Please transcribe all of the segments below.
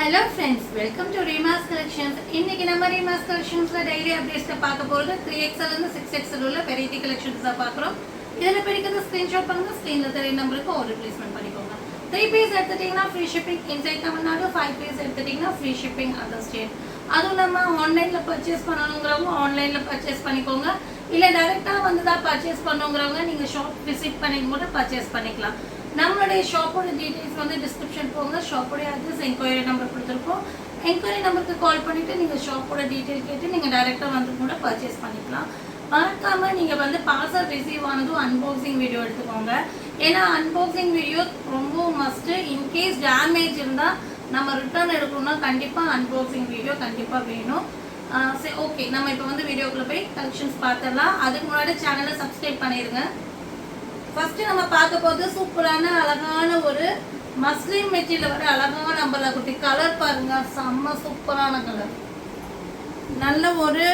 Hello friends, welcome to Reema's Collections. இன்னைக்கு நம்ம Reema's Collectionsல daily updates பார்க்க போறது 3XL and 6XL உள்ள variety collections தான் பார்க்கறோம். இதல பிடிக்குது screenshot பண்ணுங்க, ஸ்கிரீன்ல தெரிய நம்பருக்கு ஆர்டர் ப்ளேஸ்மென்ட் பண்ணிக்கோங்க. 3 பீஸ் எடுத்துட்டீங்கன்னா free shipping inside Tamil Nadu, 5 piece எடுத்துட்டீங்கன்னா free shipping other state. அதுவும் நம்ம ஆன்லைன்ல பர்ச்சேஸ் பண்ணனும்ங்கறவங்க ஆன்லைன்ல பர்ச்சேஸ் பண்ணிக்கோங்க. இல்ல டைரக்ட்டா வந்து தான் பர்ச்சேஸ் பண்ணனும்ங்கறவங்க நீங்க ஷாப் விசிட் பண்ணி கூட பர்ச்சேஸ் பண்ணிக்கலாம். நம்மளுடைய ஷாப்போட டீடைல்ஸ் வந்து டிஸ்கிரிப்ஷன் போங்க. ஷாப்போட அட்ரஸ் என்கொயரி நம்பர் கொடுத்துருக்கோம். என்கொயரி நம்பருக்கு கால் பண்ணிவிட்டு நீங்கள் ஷாப்போட டீட்டெயில் கேட்டு நீங்கள் டைரெக்டாக வந்து கூட பர்ச்சேஸ் பண்ணிக்கலாம். மறக்காமல் நீங்கள் வந்து பார்சல் ரிசீவ் ஆனதும் அன்பாக்சிங் வீடியோ எடுத்துக்கோங்க. ஏன்னா அன்பாக்சிங் வீடியோ ரொம்ப மஸ்ட்டு. இன்கேஸ் டேமேஜ் இருந்தால் நம்ம ரிட்டர்ன் எடுக்கணும்னா கண்டிப்பாக அன்பாக்சிங் வீடியோ கண்டிப்பாக வேணும். சரி, ஓகே, நம்ம இப்போ வந்து வீடியோக்குள்ளே போய் கலெக்ஷன்ஸ் பார்த்துடலாம். அதுக்கு முன்னாடி சேனலை சப்ஸ்கிரைப் பண்ணிடுங்க. ஃபர்ஸ்ட் நம்ம பார்க்க போது சூப்பரான அழகான ஒரு மஸ்லின் மெட்டீரியல் வர அழகான அம்பர்லா குட்டி. கலர் பாருங்க, செம்ம சூப்பரான கலர். நல்ல ஒரு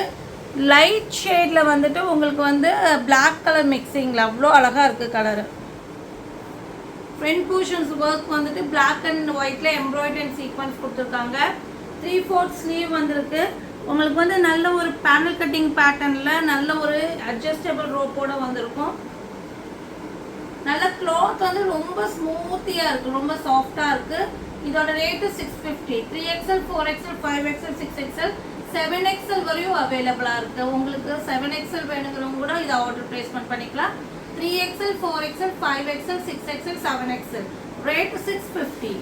லைட் ஷேட்ல வந்துட்டு உங்களுக்கு வந்து பிளாக் கலர் மிக்சிங்ல அவ்வளோ அழகா இருக்கு கலர். ஃப்ரண்ட் போர்ஷன்ஸ் ஒர்க் வந்துட்டு பிளாக் அண்ட் ஒயிட்ல எம்ப்ராய்டரி அண்ட் சீக்வன்ஸ் கொடுத்துருக்காங்க. 3/4 ஸ்லீவ் வந்திருக்கு. உங்களுக்கு வந்து நல்ல ஒரு பேனல் கட்டிங் பேட்டர்ன்ல நல்ல ஒரு அட்ஜஸ்டபிள் ரோப்போட வந்திருக்கும். நல்ல கிளாத் வந்து ரொம்ப ஸ்மூத்தியா இருக்கு, ரொம்ப சாஃப்டா இருக்கு. இதோட rate 650. 3XL, 4XL, 5XL, 6XL, 7XL வரையும் அவைலபிளா இருக்கு. உங்களுக்கு 7XL வேணுங்கிறவங்க கூட இதை ஆர்டர் பிளேஸ்மெண்ட் பண்ணிக்கலாம். 3XL, 4XL, 5XL, 6XL, 7XL rate 650.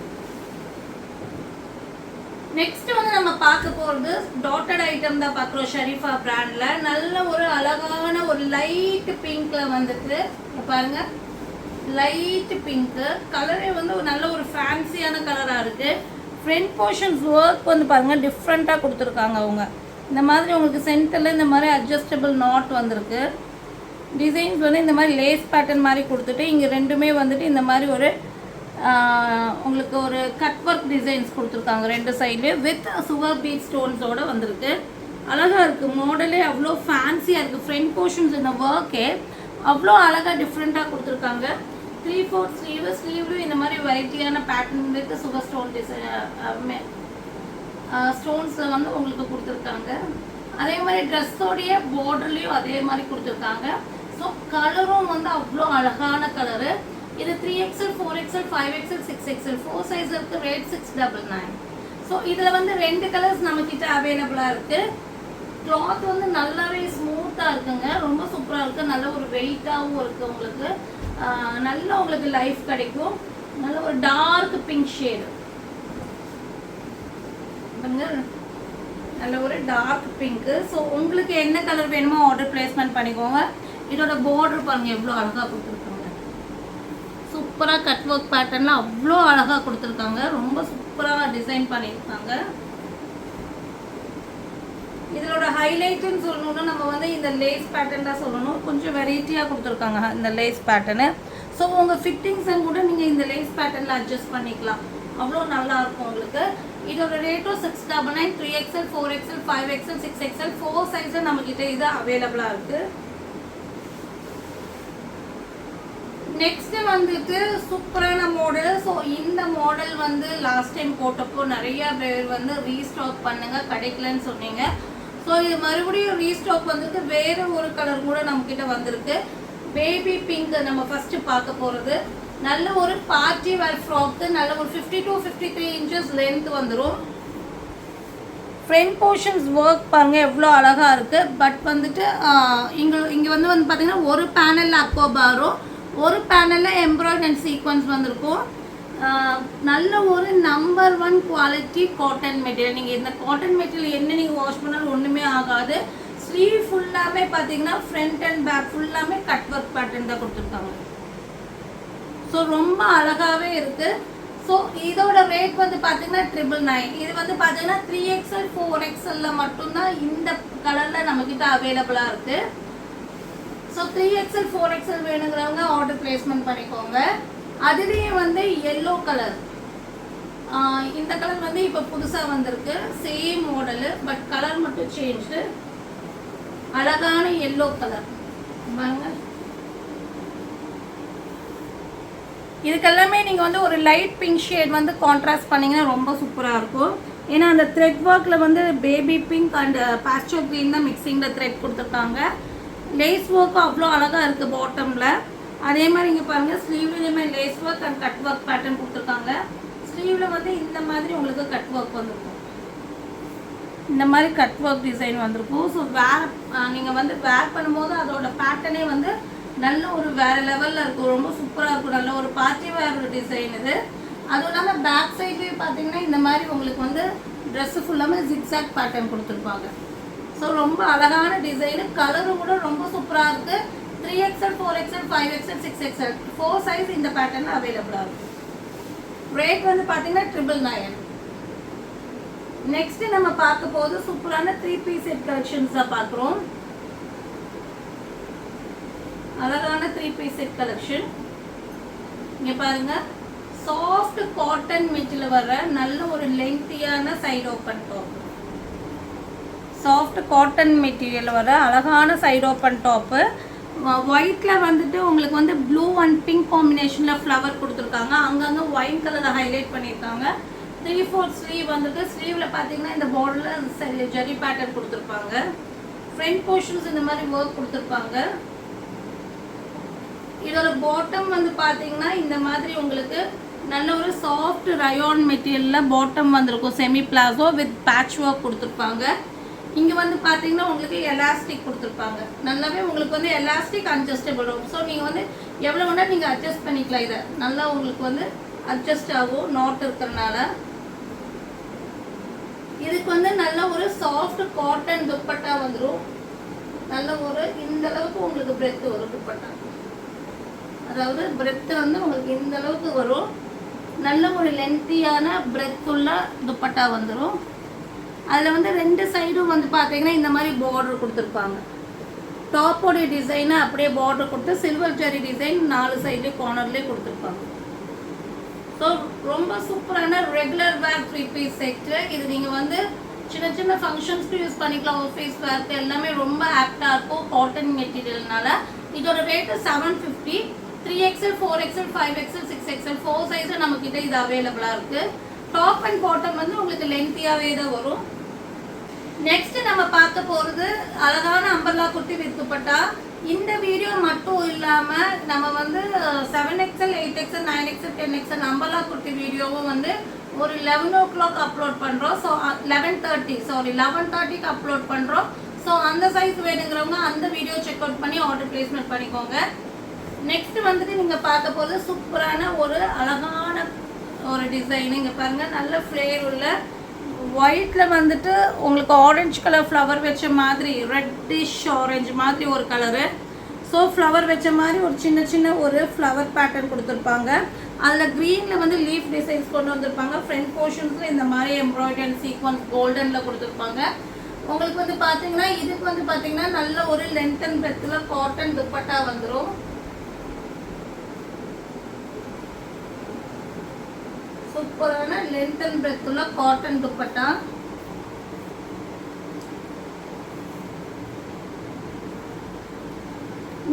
Next வந்து நம்ம பார்க்க போறது டாட்டட் ஐட்டம் தான் பார்க்குறோம். ஷரீஃபா பிராண்ட்ல நல்ல ஒரு அழகான ஒரு லைட் பிங்க்ல வந்துட்டு பாருங்க. லைட் பிங்க் கலரே வந்து நல்ல ஒரு ஃபேன்சியான கலராக இருக்குது. ஃப்ரண்ட் போர்ஷன்ஸ் ஒர்க் வந்து பாருங்கள் டிஃப்ரெண்ட்டாக கொடுத்துருக்காங்க. அவங்க இந்த மாதிரி உங்களுக்கு சென்டரில் இந்த மாதிரி அட்ஜஸ்டபிள் நாட் வந்திருக்கு. டிசைன்ஸ் வந்து இந்த மாதிரி லேஸ் பேட்டர்ன் மாதிரி கொடுத்துட்டு இங்கே ரெண்டுமே வந்துட்டு இந்த மாதிரி ஒரு உங்களுக்கு ஒரு கட் ஒர்க் டிசைன்ஸ் கொடுத்துருக்காங்க ரெண்டு சைட்லேயும் வித் சுகர் பீட் ஸ்டோன்ஸோடு வந்திருக்கு. அழகாக இருக்குது. மாடலே அவ்வளோ ஃபேன்சியாக இருக்குது. ஃப்ரண்ட் போர்ஷன்ஸ் இந்த ஒர்க்கே அவ்வளோ அழகாக டிஃப்ரெண்ட்டாக கொடுத்துருக்காங்க. 3/4 ஸ்லீவ்லையும் இந்த மாதிரி வெரைட்டியான pattern with sugar stone design ஸ்டோன்ஸில் வந்து உங்களுக்கு கொடுத்துருக்காங்க. அதே மாதிரி ட்ரெஸ்ஸோடைய பார்டர்லேயும் அதே மாதிரி கொடுத்துருக்காங்க. ஸோ கலரும் வந்து அவ்வளோ அழகான கலரு. இது 3XL, 4XL, 5XL, 6XL 4 size இருக்குது. ரேட் 699. ஸோ இதில் வந்து 2 கலர்ஸ் நம்மக்கிட்ட அவைலபிளாக இருக்குது. கிளாத் வந்து நல்லாவே ஸ்மூத்தாக இருக்குங்க, ரொம்ப சூப்பராக இருக்குது. நல்ல ஒரு வெயிட்டாகவும் இருக்குது. உங்களுக்கு நல்ல உங்களுக்கு லைஃப் கிடைக்கும். நல்ல ஒரு டார்க் பிங்க் ஷேடு, நல்ல ஒரு டார்க் பிங்க்கு. ஸோ உங்களுக்கு என்ன கலர் வேணுமோ ஆர்டர் பிளேஸ்மெண்ட் பண்ணிக்கோங்க. இதோட பார்டர் பாருங்கள் எவ்வளோ அழகாக கொடுத்துருக்காங்க. சூப்பராக கட் ஒர்க் பேட்டர்னில் அவ்வளோ அழகாக கொடுத்துருக்காங்க. ரொம்ப சூப்பராக டிசைன் பண்ணியிருக்காங்க. இதோட ஹைலைட்டுன்னு சொல்லணும்னா நம்ம வந்து இந்த லேஸ் பேட்டர்ன் தான் சொல்லணும். கொஞ்சம் வெரைட்டியாக கொடுத்துருக்காங்க இந்த லேஸ் பேட்டர்னு. ஸோ உங்கள் ஃபிட்டிங்ஸும் கூட நீங்கள் இந்த லேஸ் பேட்டர்னில் அட்ஜஸ்ட் பண்ணிக்கலாம். அவ்வளோ நல்லாயிருக்கும் உங்களுக்கு. இதோட ரேட்டும் 699. 3XL, 4XL, 5XL, 6XL 4 சைஸில் நம்மக்கிட்ட இது அவைலபிளாக இருக்குது. நெக்ஸ்ட் வந்துட்டு சூப்பரான மாடல். ஸோ இந்த மாடல் வந்து லாஸ்ட் டைம் போட்டப்போ நிறைய பேர் வந்து ரீஸ்டாக் பண்ணுங்க, கிடைக்கலன்னு சொன்னீங்க. ஸோ இது மறுபடியும் ரீஸ்டாக் வந்துட்டு வேறு ஒரு கலர் கூட நம்மக்கிட்ட வந்திருக்கு. பேபி பிங்க் நம்ம ஃபஸ்ட்டு பார்க்க போகிறது. நல்ல ஒரு பார்ட்டி வேர் ஃப்ராக்கு. நல்ல ஒரு 50 to 53 inches லென்த் வந்துடும். ஃப்ரண்ட் போர்ஷன்ஸ் ஒர்க் பாருங்கள் எவ்வளோ அழகாக இருக்குது. பட் வந்துட்டு இங்கே வந்து பார்த்தீங்கன்னா ஒரு பேனலில் அக்கோபாரும் ஒரு பேனலில் எம்ப்ராய்டரி அண்ட் சீக்வன்ஸ் வந்திருக்கும். நல்ல ஒரு நம்பர் 1 குவாலிட்டி காட்டன் மெட்டீரியல். நீங்கள் இந்த காட்டன் மெட்டீரியல் என்ன நீங்கள் வாஷ் பண்ணாலும் ஒன்றுமே ஆகாது. ஸ்லீவ் ஃபுல்லாமே பார்த்தீங்கன்னா ஃப்ரண்ட் அண்ட் பேக் ஃபுல்லாமே கட் ஒர்க் பேட்டர்ன் தான் கொடுத்துருக்காங்க. ஸோ ரொம்ப அழகாகவே இருக்குது. ஸோ இதோட ரேட் வந்து பார்த்தீங்கன்னா 999. இது வந்து பார்த்தீங்கன்னா 3XL, 4XL மட்டும்தான் இந்த கலரில் நம்மக்கிட்ட அவைலபிளாக இருக்குது. ஸோ 3XL, 4XL வேணுங்கிறவங்க ஆர்டர் பிளேஸ்மெண்ட் பண்ணிக்கோங்க. அதுலேயே வந்து எல்லோ கலர், இந்த கலர் வந்து இப்போ புதுசாக வந்திருக்கு. சேம் மாடலு பட் கலர் மட்டும் சேஞ்சு. அழகான எல்லோ கலர் பாருங்க. இதுக்கெல்லாமே நீங்கள் வந்து ஒரு லைட் பிங்க் ஷேட் வந்து கான்ட்ராஸ்ட் பண்ணிங்கன்னா ரொம்ப சூப்பராக இருக்கும். ஏன்னா அந்த த்ரெட் ஒர்க்கில் வந்து baby pink and pastor green தான் மிக்சிங்கில் த்ரெட் கொடுத்துருக்காங்க. லேஸ் ஒர்க்கும் அவ்வளோ அழகாக இருக்குது பாட்டமில். அதே மாதிரி இங்கே பாருங்கள், ஸ்லீவ்லேயுமே lace work and cut work pattern கொடுத்துருக்காங்க. ஸ்லீவில் வந்து இந்த மாதிரி உங்களுக்கு கட் ஒர்க் வந்துருக்கும், இந்த மாதிரி கட் ஒர்க் டிசைன் வந்திருக்கும். ஸோ நீங்கள் வந்து வேர் பண்ணும்போது அதோட பேட்டர்னே வந்து நல்ல ஒரு வேறு லெவலில் இருக்கும், ரொம்ப சூப்பராக இருக்கும். நல்ல ஒரு பார்ட்டி வேர் டிசைன் இது. அதுவும் இல்லாமல் பேக் சைட்லேயும் பார்த்தீங்கன்னா இந்த மாதிரி உங்களுக்கு வந்து ட்ரெஸ்ஸு ஃபுல்லாமே ஜிக்ஸாக் பேட்டர்ன் கொடுத்துருப்பாங்க. ஸோ ரொம்ப அழகான டிசைனு, கலரும் கூட ரொம்ப சூப்பராக இருக்குது. 3XL 4XL 5XL 6XL 4 size இந்த பேட்டர்னில் அவைலபிளாக இருக்குது. ரேட் வந்து பார்த்தீங்கன்னா 999. நெக்ஸ்ட் நம்ம பார்க்க போது சூப்பரான 3 பீஸ் செட் கலெக்ஷன்ஸ் தான் பார்க்குறோம். அழகான 3 பீஸ் செட் கலெக்ஷன். இங்கே பாருங்க, சாஃப்ட் காட்டன் மெட்டீரியல் வர நல்ல ஒரு லென்த்தியான side open top. Soft cotton material வர அழகான சைடு ஓப்பன் டாப்பு. ஒயிட்டில் வந்துட்டு உங்களுக்கு வந்து ப்ளூ அண்ட் பிங்க் காம்பினேஷனில் ஃப்ளவர் கொடுத்துருக்காங்க. அங்கங்கே ஒயிட் கலரை ஹைலைட் பண்ணியிருக்காங்க. 3/4 ஸ்லீவ் வந்துட்டு, ஸ்லீவில் பார்த்தீங்கன்னா இந்த பார்டரில் ஜரி பேட்டர்ன் கொடுத்துருப்பாங்க. ஃப்ரண்ட் போர்ஷன்ஸ் இந்த மாதிரி ஒர்க் கொடுத்துருப்பாங்க. இதோட பாட்டம் வந்து பார்த்தீங்கன்னா இந்த மாதிரி உங்களுக்கு நல்ல ஒரு சாஃப்ட் ரயான் மெட்டீரியலில் பாட்டம் வந்திருக்கும். Semi palazzo with patch work கொடுத்துருப்பாங்க. இங்கே வந்து பார்த்தீங்கன்னா உங்களுக்கு எலாஸ்டிக் கொடுத்துருப்பாங்க. நல்லாவே உங்களுக்கு வந்து எலாஸ்டிக் அட்ஜஸ்டபிள் வரும். ஸோ நீங்கள் வந்து எவ்வளோ வேணால் நீங்கள் அட்ஜஸ்ட் பண்ணிக்கலாம். இதை நல்லா உங்களுக்கு வந்து அட்ஜஸ்ட் ஆகும் நாட் இருக்கிறனால. இதுக்கு வந்து நல்ல ஒரு சாஃப்ட் காட்டன் துப்பட்டா வந்துடும். நல்ல ஒரு இந்த அளவுக்கு உங்களுக்கு பிரெத் வரும் துப்பட்டா, அதாவது பிரெத்து வந்து உங்களுக்கு இந்த அளவுக்கு வரும். நல்ல ஒரு லென்த்தியான பிரெத் உள்ள துப்பட்டா வந்துடும். அதில் வந்து 2 சைடும் வந்து பார்த்தீங்கன்னா இந்த மாதிரி பார்டர் கொடுத்துருப்பாங்க. டாப்போடைய டிசைனை அப்படியே பார்டர் கொடுத்து சில்வர் ஜரி டிசைன் 4 சைட்லேயும் கார்னர்லேயே கொடுத்துருப்பாங்க. ஸோ ரொம்ப சூப்பரான ரெகுலர் வேர் 3 பீஸ் செட்டு. இது நீங்கள் வந்து சின்ன சின்ன ஃபங்க்ஷன்ஸ்க்கு யூஸ் பண்ணிக்கலாம். ஆஃபீஸ் வேர்க்கு எல்லாமே ரொம்ப ஆப்டாக இருக்கும் காட்டன் மெட்டீரியல்னால. இதோட rate 750. 3XL 4XL 5XL 6XL 4 சைஸில் நம்மக்கிட்ட இது அவைலபிளாக இருக்குது. டாப் அண்ட் பாட்டம் வந்து உங்களுக்கு லென்த்தியாகவே தான் வரும். நெக்ஸ்ட் நம்ம பார்க்க போகிறது அழகான அம்பர்லா குர்த்தி வித் துப்பட்டா. இந்த வீடியோ மட்டும் இல்லாமல் நம்ம வந்து 7XL 8XL 9XL 10XL umbrella kurti வீடியோவும் வந்து ஒரு 11 o'clock அப்லோட் பண்ணுறோம். ஸோ 11:30க்கு அப்லோட் பண்ணுறோம். ஸோ அந்த சைஸ் வேணுங்கிறவங்க அந்த வீடியோ செக் அவுட் பண்ணி ஆர்டர் பிளேஸ்மெண்ட் பண்ணிக்கோங்க. நெக்ஸ்ட் வந்துட்டு நீங்கள் பார்க்க போது சூப்பரான ஒரு அழகான ஒரு டிசைன். இங்கே பாருங்கள், நல்ல ஃப்ளேர் உள்ள ஒயிட்டில் வந்துட்டு உங்களுக்கு ஆரஞ்சு கலர் ஃப்ளவர் வச்ச மாதிரி, ரெட்டிஷ் ஆரஞ்சு மாதிரி ஒரு கலரு. ஸோ ஃப்ளவர் வச்ச மாதிரி ஒரு சின்ன சின்ன ஒரு ஃப்ளவர் பேட்டர்ன் கொடுத்துருப்பாங்க. அதில் க்ரீனில் வந்து லீஃப் டிசைன்ஸ் கொண்டு வந்திருப்பாங்க. ஃப்ரண்ட் போர்ஷன்ஸில் இந்த மாதிரி எம்ப்ராய்டரி சீக்வன்ஸ் கோல்டனில் கொடுத்துருப்பாங்க. உங்களுக்கு வந்து பார்த்தீங்கன்னா இதுக்கு வந்து பார்த்தீங்கன்னா நல்ல ஒரு லென்த் அண்ட் பிரெத்தில் காட்டன் துப்பட்டா வந்துடும். சூப்பரான லென்த் அண்ட் பிரெத் உள்ள காட்டன் துப்பட்டா.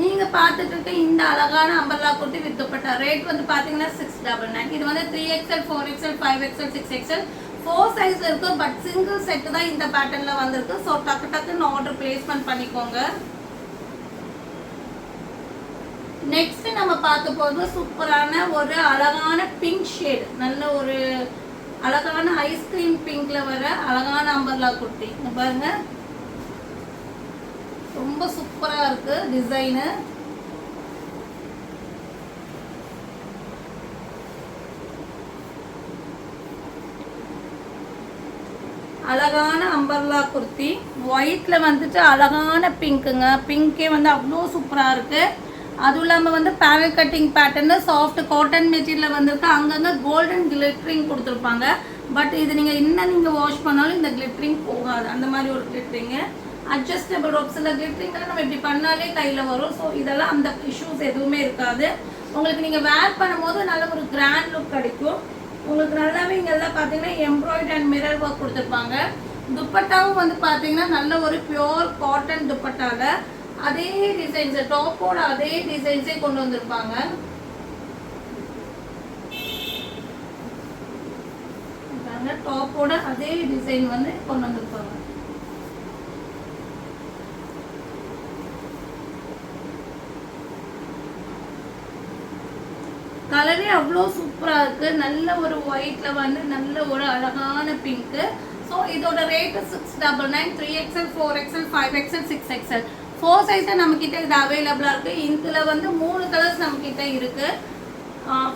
நீங்க பார்த்துட்டு இருக்க இந்த அழகான umbrella kurti with dupatta rate வந்து பாத்தீங்கன்னா 699. இது வந்து 3XL 4XL 5XL 6XL 4 சைஸ்ல இருக்கு. பட் சிங்கிள் செட் தான் இந்த பேட்டர்ன்ல வந்திருக்கு. ஸோ டக்கு டக்குன்னு ஆர்டர் பிளேஸ்மெண்ட் பண்ணிக்கோங்க. நெக்ஸ்ட் நம்ம பார்க்க போது சூப்பரான ஒரு அழகான பிங்க் ஷேட், நல்ல ஒரு அழகான ஐஸ்கிரீம் பிங்க்ல வர அழகான அம்பர்லா குர்த்தி. பாருங்க, ரொம்ப சூப்பரா இருக்கு டிசைனு. அழகான அம்பர்லா குர்த்தி ஒயிட்ல வந்துட்டு அழகான பிங்க்குங்க. பிங்கே வந்து அவ்வளோ சூப்பராக இருக்கு. அதுவும் இல்லாமல் வந்து panel cutting pattern soft cotton material வந்திருக்கு. அங்கங்கே கோல்டன் கிளிட்டரிங் கொடுத்துருப்பாங்க. பட் இது நீங்கள் வாஷ் பண்ணாலும் இந்த கிளிட்டரிங் போகாது. அந்த மாதிரி ஒரு கிளிட்டரிங்கு. அட்ஜஸ்டபிள் ரோப், சில கிளிட்டரிங்கெல்லாம் நம்ம இப்படி பண்ணாலே கையில் வரும். ஸோ இதெல்லாம் அந்த இஷ்யூஸ் எதுவுமே இருக்காது. உங்களுக்கு நீங்கள் வேர் பண்ணும்போது நல்ல ஒரு கிராண்ட் லுக் கிடைக்கும். உங்களுக்கு நல்லாவே இங்கெல்லாம் பார்த்தீங்கன்னா எம்ப்ராய்டரி அண்ட் மிரர் ஒர்க் கொடுத்துருப்பாங்க. துப்பட்டாவும் வந்து பார்த்தீங்கன்னா நல்ல ஒரு பியோர் காட்டன் துப்பட்டாவில் அதே டிசைன்ஸு, டாப்போட அதே டிசைன்ஸே கொண்டு வந்திருப்பாங்க. பாருங்க டாப்போட அதே டிசைன் வந்து கொண்டு வந்திருப்பாங்க. கலரே அவ்வளோ சூப்பராக இருக்குது. நல்ல ஒரு ஒயிட்ல வந்து நல்ல ஒரு அழகான பிங்க்கு. ஸோ இதோட rate 699. 3XL 4XL 5XL 6XL 4 சைஸில் நம்மக்கிட்ட இது அவைலபிளாக இருக்குது. இதில் வந்து 3 கலர்ஸ் நம்மக்கிட்ட இருக்குது.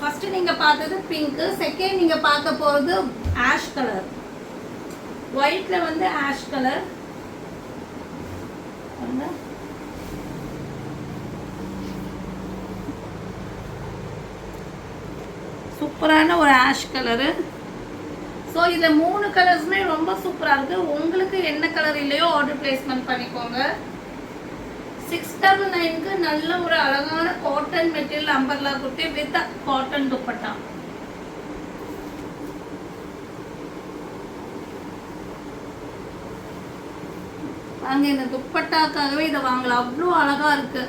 ஃபஸ்ட்டு நீங்கள் பார்த்தது பிங்க்கு, செகண்ட் நீங்கள் பார்க்க போகிறது ஆஷ் கலர். ஒயிட்டில் வந்து ஆஷ் கலர் சூப்பரான ஒரு ஆஷ் கலரு. ஸோ இதில் 3 கலர்ஸுமே ரொம்ப சூப்பராக இருக்குது. உங்களுக்கு என்ன கலர் இல்லையோ ஆர்டர் பிளேஸ்மெண்ட் பண்ணிக்கோங்க. 699க்கு நல்ல ஒரு அழகான cotton material umbrella kurti with cotton dupatta. அங்கே இந்த துப்பட்டாக்காகவே இதை வாங்கலாம். அவ்வளோ அழகாக இருக்குது.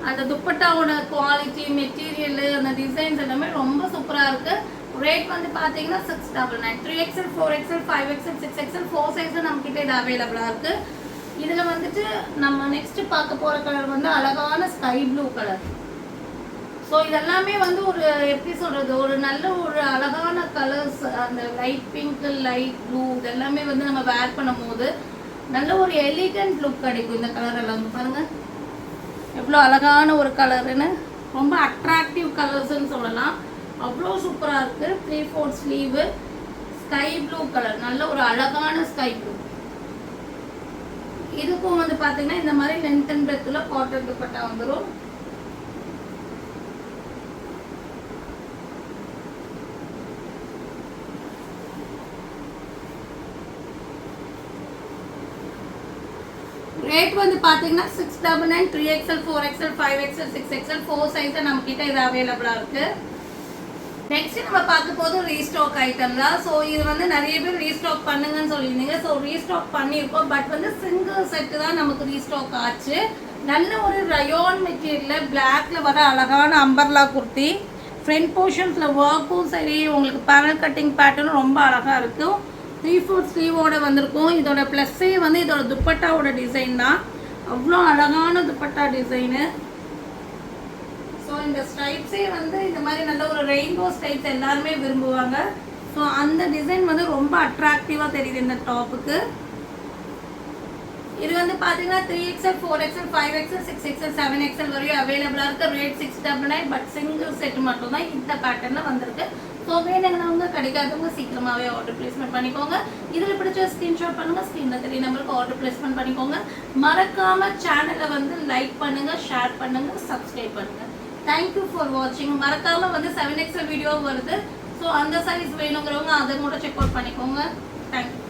அந்த துப்பட்டாவோட குவாலிட்டி, மெட்டீரியல், அந்த டிசைன்ஸ் எல்லாமே ரொம்ப சூப்பராக இருக்குது. ரேட் வந்து பார்த்தீங்கன்னா 699. 3XL 4XL 5XL 6XL 4 சைஸில் நம்மக்கிட்ட இது அவைலபிளாக இருக்குது. இதில் வந்துட்டு நம்ம நெக்ஸ்ட்டு பார்க்க போகிற கலர் வந்து அழகான ஸ்கை ப்ளூ கலர். ஸோ இதெல்லாமே வந்து ஒரு எப்படி சொல்கிறது, ஒரு நல்ல ஒரு அழகான கலர்ஸ். அந்த லைட் பிங்க், லைட் ப்ளூ இதெல்லாமே வந்து நம்ம வேர் பண்ணும் போது நல்ல ஒரு எலிகன்ட் லுக் கிடைக்கும். இந்த கலர் எல்லாம் பாருங்கள் எவ்வளோ அழகான ஒரு கலருன்னு, ரொம்ப அட்ராக்டிவ் கலர்ஸ்ன்னு சொல்லலாம். அவ்வளோ சூப்பராக இருக்குது. 3/4 ஸ்லீவு, ஸ்கை ப்ளூ கலர், நல்ல ஒரு அழகான ஸ்கை ப்ளூ. இதுக்கும் வந்து பார்த்தீங்கன்னா இந்த மாதிரி லென்த் அண்ட் பிரெத்தில் காட்டன் துப்பட்டா வந்துடும். ரேட் வந்து பார்த்தீங்கன்னா 699. 3XL 4XL 5XL 6XL 4 சைஸில் நம்மக்கிட்ட இது அவைலபிளாக இருக்குது. நெக்ஸ்ட் நம்ம பார்க்க போது ரீஸ்டாக் ஐட்டம் தான். ஸோ இது வந்து நிறைய பேர் ரீஸ்டாக் பண்ணுங்கன்னு சொல்லியிருந்தீங்க. ஸோ ரீஸ்டாக் பண்ணியிருக்கோம். பட் வந்து சிங்கிள் செட்டு தான் நமக்கு ரீஸ்டாக் ஆச்சு. நல்ல ஒரு ரயோன் மெட்டீரியலில் பிளாக்ல வர அழகான அம்பர்லா குர்த்தி. ஃப்ரண்ட் போர்ஷன்ஸில் ஒர்க்கும் சரி, உங்களுக்கு பேனல் கட்டிங் பேட்டர்னும் ரொம்ப அழகாக இருக்கும். 3/4 ஸ்லீவோட வந்திருக்கும். இதோட ப்ளஸ்ஸே வந்து இதோட துப்பட்டாவோட டிசைன் தான். அவ்வளோ அழகான துப்பட்டா டிசைனு. ஸோ இந்த ஸ்ட்ரைப்ஸே வந்து இந்த மாதிரி நல்ல ஒரு ரெயின்போ ஸ்ட்ரைப்ஸ் எல்லாருமே விரும்புவாங்க. ஸோ அந்த டிசைன் வந்து ரொம்ப அட்ராக்டிவாக தெரியுது இந்த டாப்புக்கு. இது வந்து பார்த்தீங்கன்னா 3XL 4XL 5XL 6XL 7XL வரையும் அவைலபிளாக இருக்குது. ரேட் 699. பட் சிங்கிள் செட் மட்டும் தான் இந்த பேட்டர்னில் வந்திருக்கு. ஸோ வேணுங்கிறவங்க கிடைக்காதவங்க சீக்கிரமாகவே ஆர்டர் பிளேஸ்மெண்ட் பண்ணிக்கோங்க. இதில் பிடிச்ச ஸ்க்ரீன்ஷாட் பண்ணுங்கள். ஸ்க்ரீனில் 3 நம்பருக்கு ஆர்டர் பிளேஸ்மெண்ட் பண்ணிக்கோங்க. மறக்காமல் சேனலை வந்து லைக் பண்ணுங்கள், ஷேர் பண்ணுங்கள், சப்ஸ்கிரைப் பண்ணுங்கள். தேங்க்யூ ஃபார் வாட்சிங். மறக்காமல் வந்து 7XL வீடியோ வருது. ஸோ அந்த சைஸ் வேணுங்கிறவங்க அதை கூட செக் அவுட் பண்ணிக்கோங்க. தேங்க்யூ.